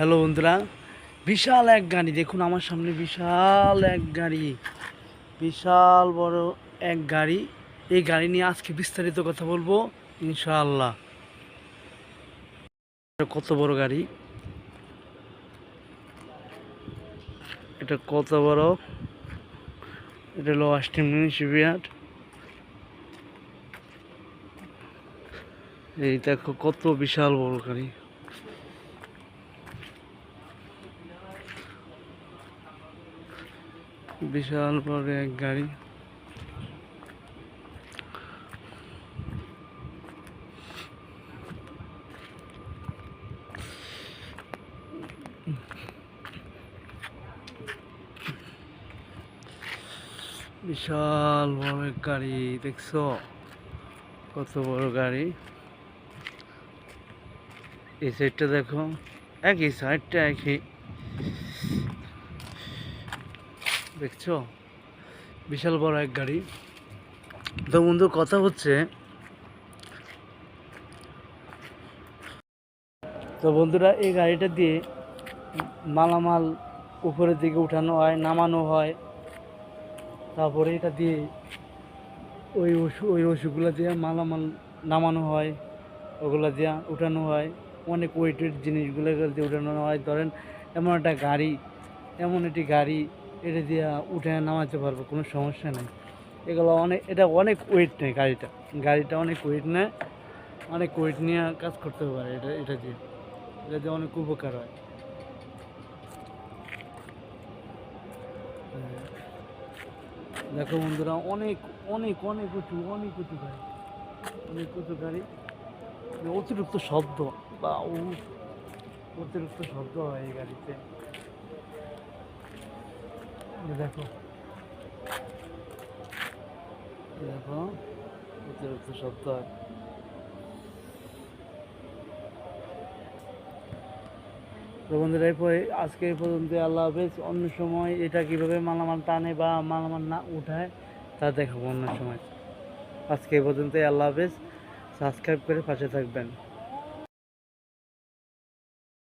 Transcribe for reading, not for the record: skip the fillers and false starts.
Hello বন্ধুরা, বিশাল এক গাড়ি দেখুন আমার সামনে, বিশাল এক গাড়ি, বিশাল বড় এক গাড়ি। এই গাড়ি নিয়ে আজকে বিস্তারিত কথা বলবো ইনশাআল্লাহ। কত বড় গাড়ি, এটা কত বড়, এটা হলো অস্টিন মিউনিসিপ্যালিটি। এই দেখো কত বিশাল বড় গাড়ি, বিশাল বড় এক গাড়ি। বিশাল বড় এক গাড়ি, দেখছো কত বড় গাড়ি। এই সাইডটা দেখো, একই সাইডটা একই, দেখছো বিশাল বড় এক গাড়ি। তো বন্ধু কথা হচ্ছে, তো বন্ধুরা এই গাড়িটা দিয়ে মালামাল উপরের দিকে উঠানো হয়, নামানো হয়। তারপরে এটা দিয়ে ওই ওষুধগুলো দিয়ে মালামাল নামানো হয়, ওগুলো দিয়ে উঠানো হয়। অনেক ওয়েটের জিনিসগুলো দিয়ে উঠানো হয়। ধরেন এমন একটা গাড়ি, এমন একটি গাড়ি, এটা দিয়ে উঠে নামাতে পারবো, কোনো সমস্যা নেই। এগুলো এটা অনেক ওয়েট নেয় গাড়িটা অনেক ওয়েট নেয়, অনেক ওয়েট নিয়ে কাজ করতে পারে। এটা দিয়ে অনেক উপকার হয়। দেখো বন্ধুরা, অনেক অনেক অনেক উঁচু, অনেক উঁচু গাড়ি, অনেক উঁচু গাড়ি। অতিরিক্ত শব্দ বা অতিরিক্ত শব্দ হয় এই গাড়িতে। দেখো দেখো অতিরিক্ত শব্দ হয়। তো বন্ধুরা এরপরে আজকে এই পর্যন্ত, আল্লাহ হাফেজ। অন্য সময় এটা কীভাবে মালামাল টানে বা মালামাল না উঠায় তা দেখাবো অন্য সময়। আজকে এই পর্যন্ত, আল্লাহ হাফেজ। সাবস্ক্রাইব করে পাশে থাকবেন।